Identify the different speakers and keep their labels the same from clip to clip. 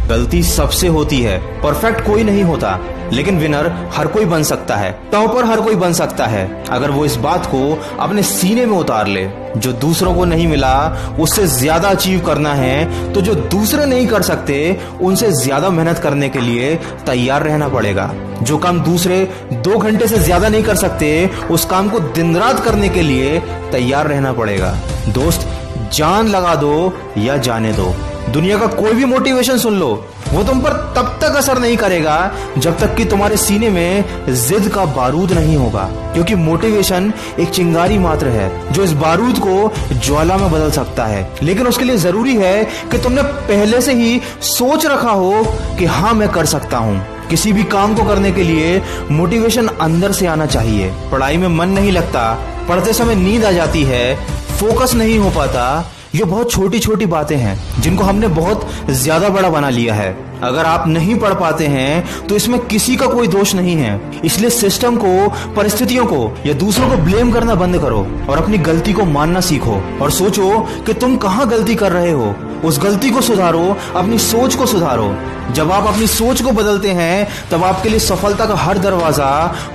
Speaker 1: गलती सबसे होती है, परफेक्ट कोई नहीं होता, लेकिन विनर हर कोई बन सकता है, टॉपर हर कोई बन सकता है, अगर वो इस बात को अपने सीने में उतार ले। जो दूसरों को नहीं मिला उससे ज्यादा अचीव करना है, तो जो दूसरे नहीं कर सकते उनसे ज्यादा मेहनत करने के लिए तैयार रहना पड़ेगा। जो काम दूसरे 2 घंटे से ज्यादा नहीं कर सकते, उस काम को दिन रात करने के लिए तैयार रहना पड़ेगा। दोस्त, जान लगा दो या जाने दो, दुनिया का कोई भी मोटिवेशन सुन लो, वो तुम पर तब तक असर नहीं करेगा जब तक कि तुम्हारे सीने में जिद का बारूद नहीं होगा, क्योंकि मोटिवेशन एक चिंगारी मात्र है जो इस बारूद को ज्वाला में बदल सकता है। लेकिन उसके लिए जरूरी है कि तुमने पहले से ही सोच रखा हो कि हाँ, मैं कर सकता हूँ। किसी भी काम को करने के लिए मोटिवेशन अंदर से आना चाहिए। पढ़ाई में मन नहीं लगता, पढ़ते समय नींद आ जाती है, फोकस नहीं हो पाता, ये बहुत छोटी छोटी बातें हैं जिनको हमने बहुत ज्यादा बड़ा बना लिया है। अगर आप नहीं पढ़ पाते हैं तो इसमें किसी का कोई दोष नहीं है। इसलिए सिस्टम को, परिस्थितियों को या दूसरों को ब्लेम करना बंद करो और अपनी गलती को मानना सीखो और सोचो कि तुम कहाँ गलती कर रहे हो। उस गलती को सुधारो, अपनी सोच को सुधारो। जब आप अपनी सोच को बदलते हैं तब आपके लिए सफलता का हर दरवाजा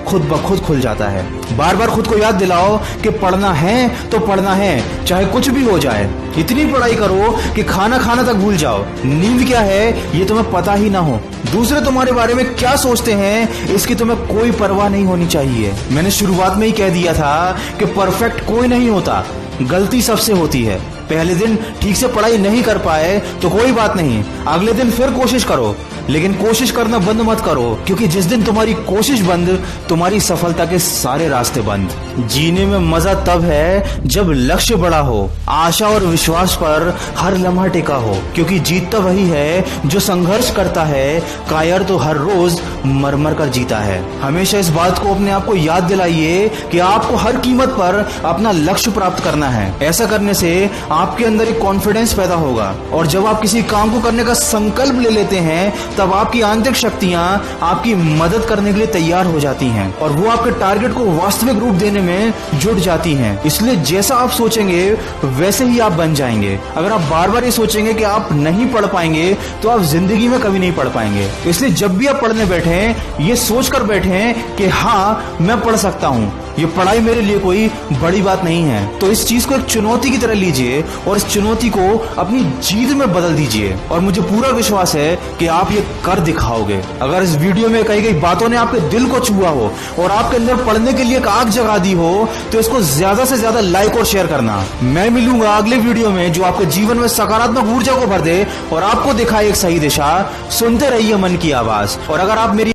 Speaker 1: खुद ब खुद खुल जाता है। बार बार खुद को याद दिलाओ कि पढ़ना है तो पढ़ना है, चाहे कुछ भी हो जाए। इतनी पढ़ाई करो कि खाना खाना तक भूल जाओ। नींद क्या है ये तुम्हें पता ही ना हो। दूसरे तुम्हारे बारे में क्या सोचते हैं इसकी तुम्हें कोई परवाह नहीं होनी चाहिए। मैंने शुरुआत में ही कह दिया था कि परफेक्ट कोई नहीं होता, गलती सबसे होती है। पहले दिन ठीक से पढ़ाई नहीं कर पाए तो कोई बात नहीं, अगले दिन फिर कोशिश करो, लेकिन कोशिश करना बंद मत करो, क्योंकि जिस दिन तुम्हारी कोशिश बंद, तुम्हारी सफलता के सारे रास्ते बंद। जीने में मजा तब है जब लक्ष्य बड़ा हो, आशा और विश्वास पर हर लम्हा टिका हो, क्योंकि जीतता वही है जो संघर्ष करता है, कायर तो हर रोज मर मर कर जीता है। हमेशा इस बात को अपने आप को याद दिलाइए कि आपको हर कीमत पर अपना लक्ष्य प्राप्त करना है। ऐसा करने से आपके अंदर एक कॉन्फिडेंस पैदा होगा, और जब आप किसी काम को करने का संकल्प ले लेते हैं तब आपकी आंतरिक शक्तियां आपकी मदद करने के लिए तैयार हो जाती हैं और वो आपके टारगेट को वास्तविक रूप देने में जुट जाती हैं। इसलिए जैसा आप सोचेंगे वैसे ही आप बन जाएंगे। अगर आप बार बार ये सोचेंगे कि आप नहीं पढ़ पाएंगे तो आप जिंदगी में कभी नहीं पढ़ पाएंगे। इसलिए जब भी आप पढ़ने बैठे ये सोचकर बैठे कि हाँ, मैं पढ़ सकता हूँ, ये पढ़ाई मेरे लिए कोई बड़ी बात नहीं है, तो इस चीज को एक चुनौती की तरह लीजिए और इस चुनौती को अपनी जीत में बदल दीजिए। और मुझे पूरा विश्वास है कि आप ये कर दिखाओगे। अगर इस वीडियो में कही गई बातों ने आपके दिल को छुआ हो और आपके अंदर पढ़ने के लिए एक आग जगा दी हो तो इसको ज्यादा से ज्यादा लाइक और शेयर करना। मैं मिलूंगा अगले वीडियो में जो आपके जीवन में सकारात्मक ऊर्जा को भर दे और आपको दिखाए एक सही दिशा। सुनते रहिए मन की आवाज। और अगर आप मेरी